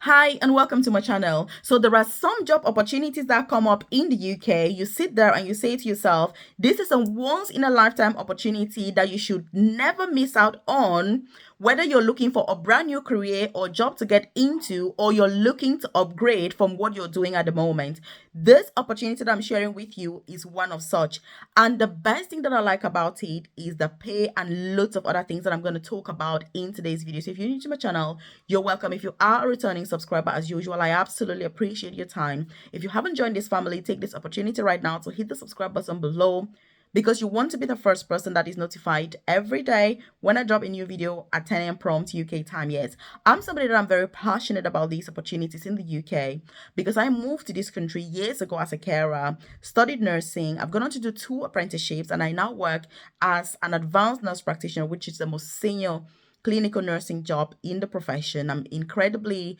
Hi and welcome to my channel. So there are some job opportunities that come up in the UK. You sit there and you say to yourself, this is a once in a lifetime opportunity that you should never miss out on, whether you're looking for a brand new career or job to get into, or you're looking to upgrade from what you're doing at the moment. This opportunity that I'm sharing with you is one of such. And the best thing that I like about it is the pay and lots of other things that I'm going to talk about in today's video. So if you're new to my channel, you're welcome. If you are a returning subscriber, as usual, I absolutely appreciate your time. If you haven't joined this family, take this opportunity right now to hit the subscribe button below, because you want to be the first person that is notified every day when I drop a new video at 10 a.m. prompt UK time. Yes, I'm somebody that I'm very passionate about these opportunities in the UK because I moved to this country years ago as a carer, studied nursing. I've gone on to do 2 apprenticeships, and I now work as an advanced nurse practitioner, which is the most senior clinical nursing job in the profession. I'm incredibly,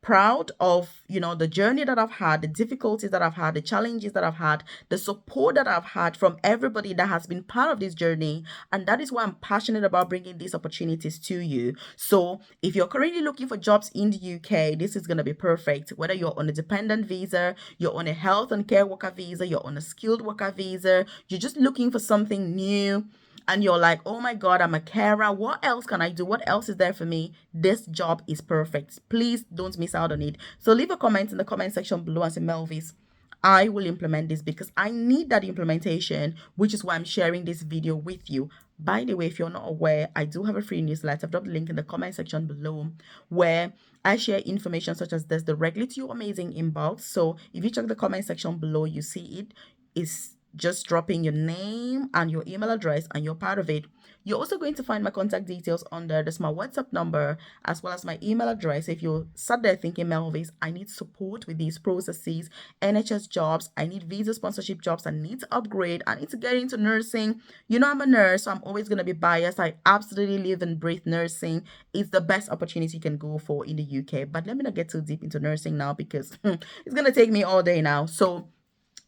proud of, the journey that I've had, the difficulties that I've had, the challenges that I've had, the support that I've had from everybody that has been part of this journey. And that is why I'm passionate about bringing these opportunities to you. So if you're currently looking for jobs in the UK, this is going to be perfect. Whether you're on a dependent visa, you're on a health and care worker visa, you're on a skilled worker visa, you're just looking for something new, and you're like, oh my God, I'm a carer. What else can I do? What else is there for me? This job is perfect. Please don't miss out on it. So leave a comment in the comment section below and say, Melvis, I will implement this because I need that implementation, which is why I'm sharing this video with you. By the way, if you're not aware, I do have a free newsletter. I've dropped the link in the comment section below where I share information such as this directly to your amazing inbox. So if you check the comment section below, you see it is just dropping your name and your email address and you're part of it. You're also going to find my contact details under this, my WhatsApp number, as well as my email address. If you're sat there thinking, Melvis, I need support with these processes, NHS jobs, I need visa sponsorship jobs, I need to upgrade, I need to get into nursing. I'm a nurse, so I'm always going to be biased. I absolutely live and breathe nursing. It's the best opportunity you can go for in the UK. But let me not get too deep into nursing now because it's going to take me all day now. So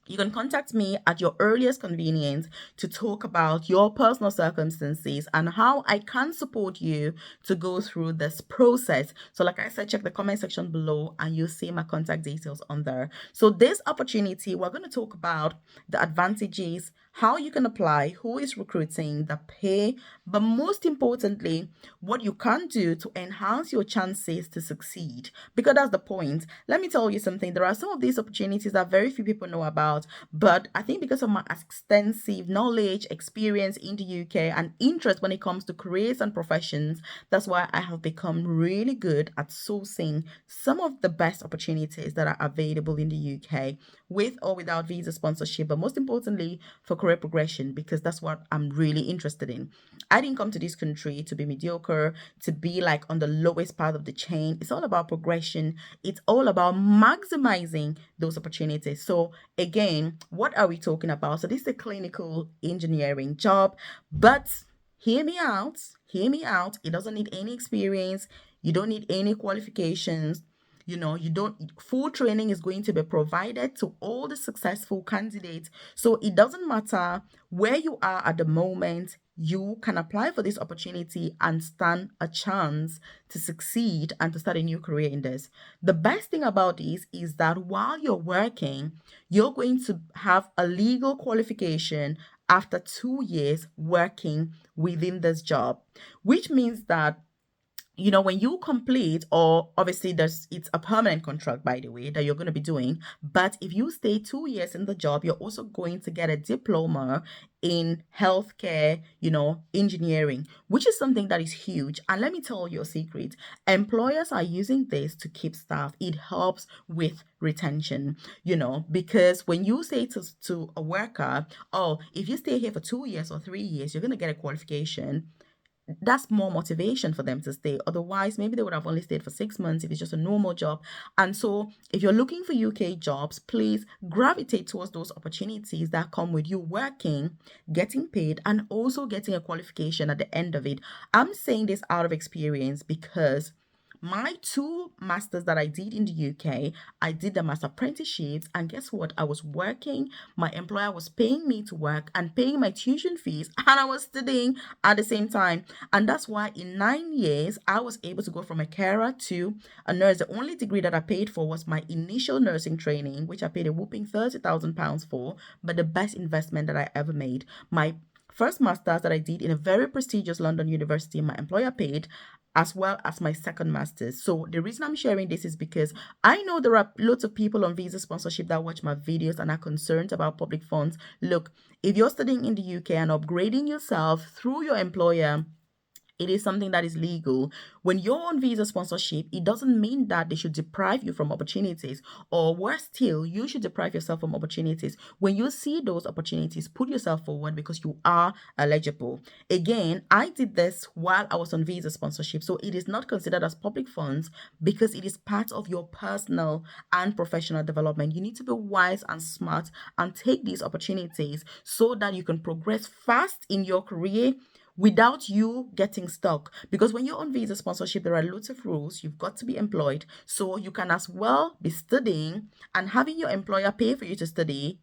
you can contact me at your earliest convenience to talk about your personal circumstances and how I can support you to go through this process. So like I said, check the comment section below and you'll see my contact details on there. So this opportunity, we're going to talk about the advantages, how you can apply, who is recruiting, the pay, but most importantly, what you can do to enhance your chances to succeed. Because that's the point. Let me tell you something. There are some of these opportunities that very few people know about, but I think because of my extensive knowledge, experience in the UK, and interest when it comes to careers and professions, that's why I have become really good at sourcing some of the best opportunities that are available in the UK, with or without visa sponsorship, but most importantly, for career progression, because that's what I'm really interested in. I didn't come to this country to be mediocre, to be like on the lowest part of the chain. It's all about progression. It's all about maximizing those opportunities. So again, what are we talking about? So this is a clinical engineering job, but hear me out. Hear me out. It doesn't need any experience. You don't need any qualifications. You don't, full training is going to be provided to all the successful candidates. So it doesn't matter where you are at the moment, you can apply for this opportunity and stand a chance to succeed and to start a new career in this. The best thing about this is that while you're working, you're going to have a legal qualification after 2 years working within this job, which means that when you complete, or obviously it's a permanent contract, by the way, that you're going to be doing. But if you stay 2 years in the job, you're also going to get a diploma in healthcare, engineering, which is something that is huge. And let me tell you a secret. Employers are using this to keep staff. It helps with retention, because when you say to a worker, oh, if you stay here for 2 years or 3 years, you're going to get a qualification, that's more motivation for them to stay. Otherwise, maybe they would have only stayed for 6 months if it's just a normal job. And so if you're looking for UK jobs, please gravitate towards those opportunities that come with you working, getting paid, and also getting a qualification at the end of it. I'm saying this out of experience because my 2 masters that I did in the UK, I did them as apprenticeships. And guess what? I was working, my employer was paying me to work and paying my tuition fees, and I was studying at the same time. And that's why in 9 years, I was able to go from a carer to a nurse. The only degree that I paid for was my initial nursing training, which I paid a whooping £30,000 for, but the best investment that I ever made. My first master's that I did in a very prestigious London university, my employer paid, as well as my second master's. So the reason I'm sharing this is because I know there are lots of people on visa sponsorship that watch my videos and are concerned about public funds. Look, if you're studying in the UK and upgrading yourself through your employer, it is something that is legal. When you're on visa sponsorship, it doesn't mean that they should deprive you from opportunities, or worse still, you should deprive yourself from opportunities. When you see those opportunities, put yourself forward because you are eligible. Again, I did this while I was on visa sponsorship, so it is not considered as public funds because it is part of your personal and professional development. You need to be wise and smart and take these opportunities so that you can progress fast in your career without you getting stuck. Because when you're on visa sponsorship, there are lots of rules. You've got to be employed. So you can as well be studying and having your employer pay for you to study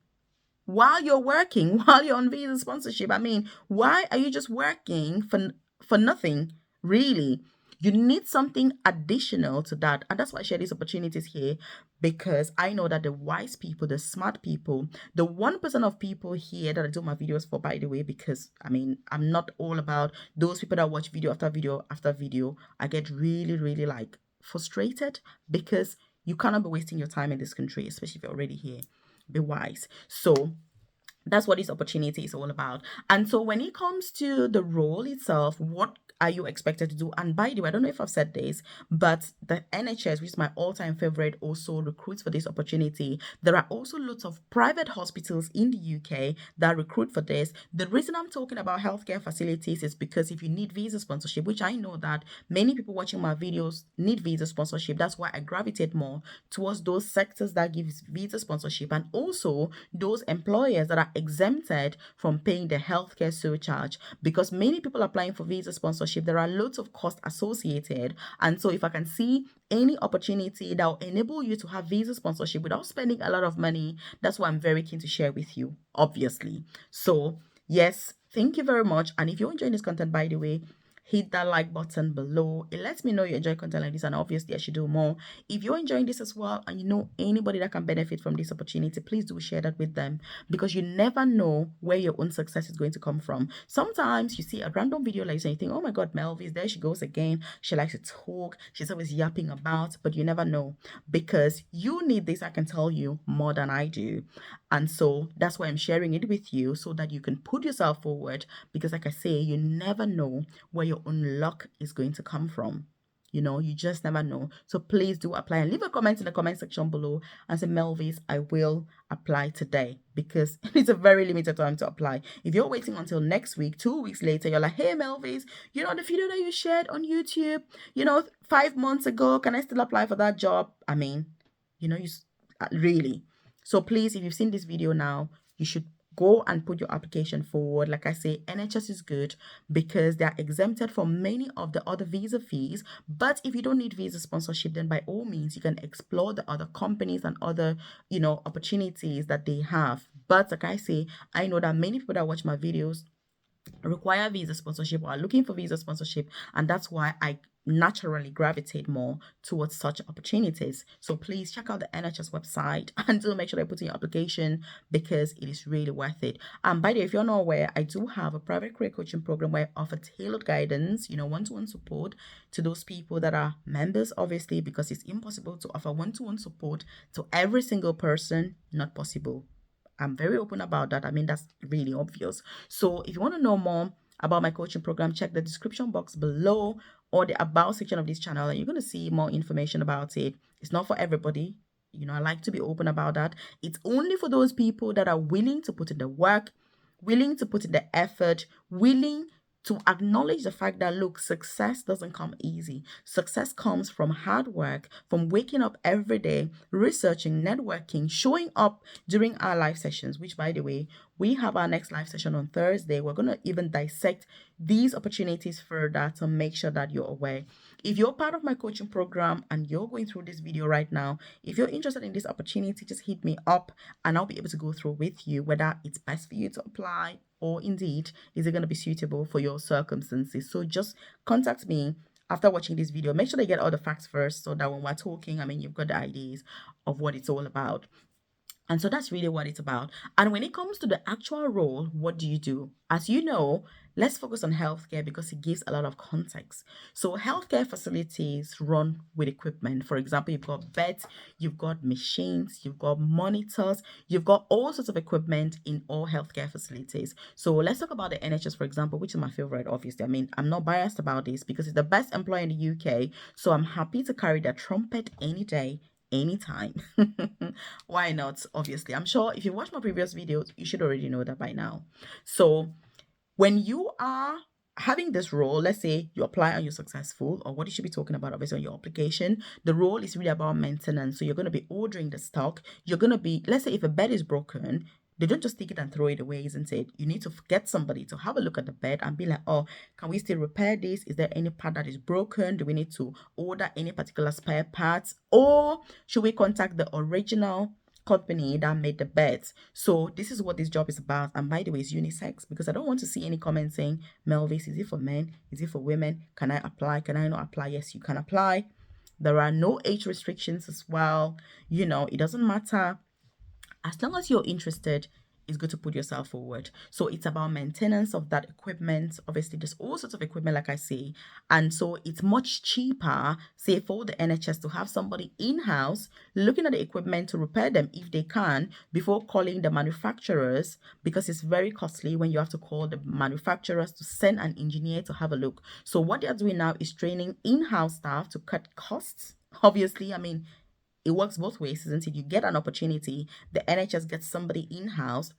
while you're working, while you're on visa sponsorship. I mean, why are you just working for nothing, really? You need something additional to that. And that's why I share these opportunities here, because I know that the wise people, the smart people, the 1% of people here that I do my videos for, by the way, because I mean, I'm not all about those people that watch video after video after video. I get really, really like frustrated because you cannot be wasting your time in this country, especially if you're already here. Be wise. So that's what this opportunity is all about. And so when it comes to the role itself, what are you expected to do? And by the way, I don't know if I've said this, but the NHS, which is my all-time favorite, also recruits for this opportunity. There are also lots of private hospitals in the UK that recruit for this. The reason I'm talking about healthcare facilities is because if you need visa sponsorship, which I know that many people watching my videos need visa sponsorship, that's why I gravitate more towards those sectors that gives visa sponsorship, and also those employers that are exempted from paying the healthcare surcharge. Because many people applying for visa sponsorship, there are lots of costs associated. And so if I can see any opportunity that will enable you to have visa sponsorship without spending a lot of money, that's what I'm very keen to share with you, obviously. So yes, thank you very much. And if you're enjoying this content, by the way, hit that like button below. It lets me know you enjoy content like this, and obviously I should do more. If you're enjoying this as well and you know anybody that can benefit from this opportunity, please do share that with them, because you never know where your own success is going to come from. Sometimes you see a random video like this and you think, oh my god, Melvis, there she goes again, she likes to talk, she's always yapping about, but you never know, because you need this, I can tell you, more than I do. And so that's why I'm sharing it with you, so that you can put yourself forward, because like I say, you never know where your own luck is going to come from. You just never know. So please do apply, and leave a comment in the comment section below and say, Melvis, I will apply today, because it's a very limited time to apply. If you're waiting until next week, 2 weeks later, you're like, hey Melvis, the video that you shared on YouTube, 5 months ago, can I still apply for that job? I mean, really. So please, if you've seen this video now, you should go and put your application forward. Like I say, NHS is good because they are exempted from many of the other visa fees. But if you don't need visa sponsorship, then by all means, you can explore the other companies and other, opportunities that they have. But like I say, I know that many people that watch my videos require visa sponsorship or are looking for visa sponsorship, and that's why I naturally gravitate more towards such opportunities. So please check out the NHS website and do make sure that you put in your application, because it is really worth it. And by the way, if you're not aware, I do have a private career coaching program where I offer tailored guidance, one-to-one support to those people that are members, obviously, because it's impossible to offer one-to-one support to every single person. Not possible. I'm very open about that. I mean, that's really obvious. So if you want to know more about my coaching program, check the description box below or the about section of this channel, and you're going to see more information about it. It's not for everybody. I like to be open about that. It's only for those people that are willing to put in the work, willing to put in the effort, willing to acknowledge the fact that, look, success doesn't come easy. Success comes from hard work, from waking up every day, researching, networking, showing up during our live sessions, which, by the way, we have our next live session on Thursday. We're going to even dissect these opportunities further to make sure that you're aware. If you're part of my coaching program and you're going through this video right now, if you're interested in this opportunity, just hit me up and I'll be able to go through with you whether it's best for you to apply or indeed is it going to be suitable for your circumstances. So just contact me after watching this video. Make sure they get all the facts first so that when we're talking, you've got the ideas of what it's all about. And so that's really what it's about. And when it comes to the actual role, what do you do? As you know, let's focus on healthcare because it gives a lot of context. So, healthcare facilities run with equipment. For example, you've got beds, you've got machines, you've got monitors, you've got all sorts of equipment in all healthcare facilities. So, let's talk about the NHS, for example, which is my favorite, obviously. I'm not biased about this because it's the best employer in the UK. So, I'm happy to carry that trumpet any day anytime. Why not? Obviously, I'm sure if you watch my previous videos, you should already know that by now. So, when you are having this role, let's say you apply and you're successful, or what you should be talking about, obviously, on your application, the role is really about maintenance. So, you're going to be ordering the stock. You're going to be, let's say, if a bed is broken, they don't just take it and throw it away, isn't it? You need to get somebody to have a look at the bed and be like, oh, can we still repair this? Is there any part that is broken? Do we need to order any particular spare parts? Or should we contact the original company that made the beds? So this is what this job is about. And by the way, it's unisex because I don't want to see any comments saying, Melvis, is it for men? Is it for women? Can I apply? Can I not apply? Yes, you can apply. There are no age restrictions as well. It doesn't matter as long as you're interested, it's good to put yourself forward. So it's about maintenance of that equipment. Obviously, there's all sorts of equipment, like I say. And so it's much cheaper, say, for the NHS to have somebody in-house looking at the equipment to repair them if they can before calling the manufacturers, because it's very costly when you have to call the manufacturers to send an engineer to have a look. So what they're doing now is training in-house staff to cut costs. Obviously, it works both ways, isn't it? You get an opportunity, the NHS gets somebody in house,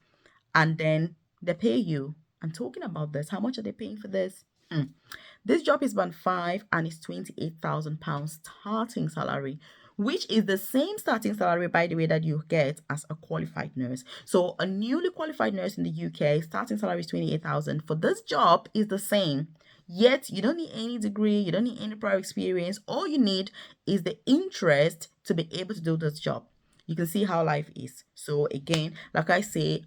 and then they pay you. I'm talking about this. How much are they paying for this? This job is band 5 and it's £28,000 starting salary, which is the same starting salary, by the way, that you get as a qualified nurse. So a newly qualified nurse in the UK, starting salary is 28,000. For this job is the same. Yet you don't need any degree, you don't need any prior experience. All you need is the interest to be able to do this job. You can see how life is. So again, like I say,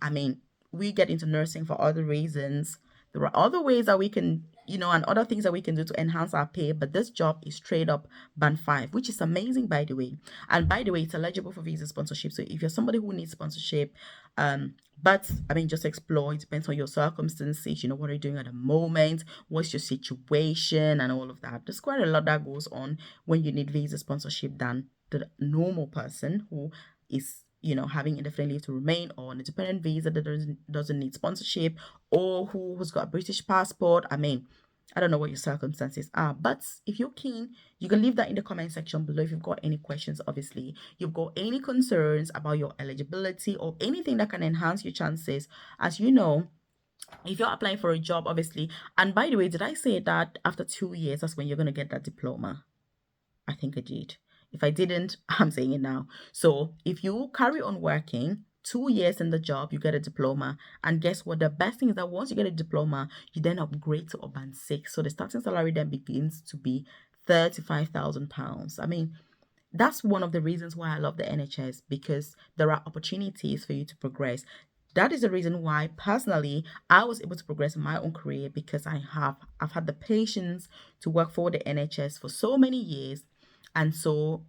we get into nursing for other reasons. There are other ways that we can, and other things that we can do to enhance our pay. But this job is straight up band 5, which is amazing, by the way. And by the way, it's eligible for visa sponsorship. So if you're somebody who needs sponsorship, but just explore. It depends on your circumstances. What are you doing at the moment? What's your situation and all of that? There's quite a lot that goes on when you need visa sponsorship than the normal person who is having indefinite leave to remain or on a dependent visa that doesn't need sponsorship, or who's got a British passport. I don't know what your circumstances are, but if you're keen, you can leave that in the comment section below. If you've got any questions, obviously, you've got any concerns about your eligibility or anything that can enhance your chances. As you know, if you're applying for a job, obviously, and by the way, did I say that after 2 years, that's when you're going to get that diploma? I think I did. If I didn't, I'm saying it now. So if you carry on working 2 years in the job, you get a diploma. And guess what? The best thing is that once you get a diploma, you then upgrade to a band 6. So the starting salary then begins to be £35,000. That's one of the reasons why I love the NHS, because there are opportunities for you to progress. That is the reason why personally I was able to progress in my own career, because I've had the patience to work for the NHS for so many years. And so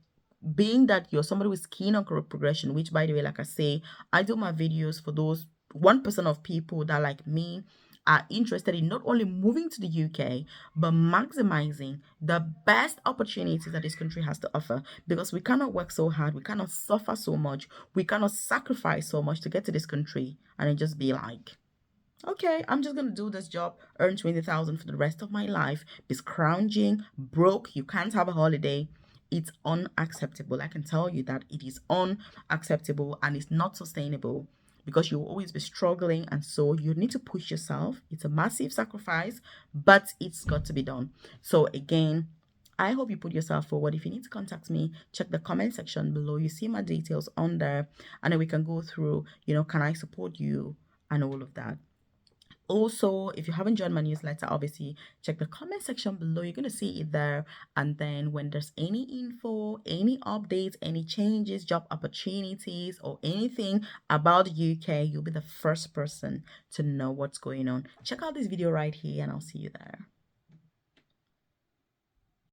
being that you're somebody who's keen on career progression, which by the way, like I say, I do my videos for those 1% of people that, like me, are interested in not only moving to the UK, but maximizing the best opportunities that this country has to offer. Because we cannot work so hard, we cannot suffer so much, we cannot sacrifice so much to get to this country and then just be like, okay, I'm just gonna do this job, earn 20,000 for the rest of my life, be scrounging, broke, you can't have a holiday. It's unacceptable. I can tell you that it is unacceptable and it's not sustainable, because you'll always be struggling, and so you need to push yourself. It's a massive sacrifice, but it's got to be done. So again, I hope you put yourself forward. If you need to contact me, check the comment section below. You see my details on there, and then we can go through, can I support you and all of that. Also, if you haven't joined my newsletter, obviously check the comment section below. You're going to see it there. And then when there's any info, any updates, any changes, job opportunities, or anything about the UK, you'll be the first person to know what's going on. Check out this video right here, and I'll see you there.